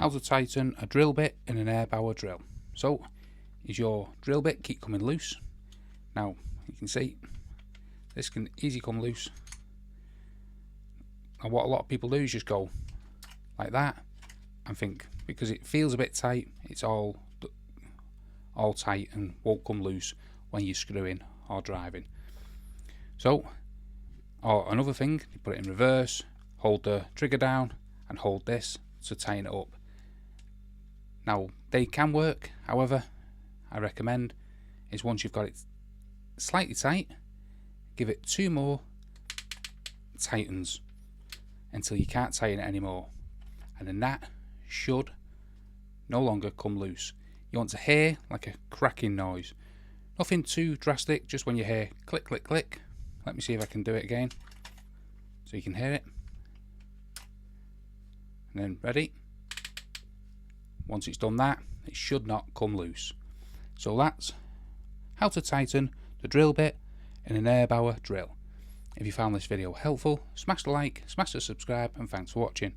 how to tighten a drill bit in an Erbauer drill. So, is your drill bit keep coming loose? Now, you can see this can easily come loose. And what a lot of people do is just go like that and think because it feels a bit tight, it's all tight and won't come loose when you're screwing or driving. So, or another thing, you put it in reverse, hold the trigger down and hold this to tighten it up. Now, they can work, however, I recommend is once you've got it slightly tight, give it 2 more tightens until you can't tighten it anymore, and then that should no longer come loose. You want to hear like a cracking noise, nothing too drastic, just when you hear click click click. Let me see if I can do it again so you can hear it, and then ready. Once it's done that, it should not come loose. So that's how to tighten the drill bit in an Erbauer drill. If you found this video helpful, smash the like, smash the subscribe, and thanks for watching.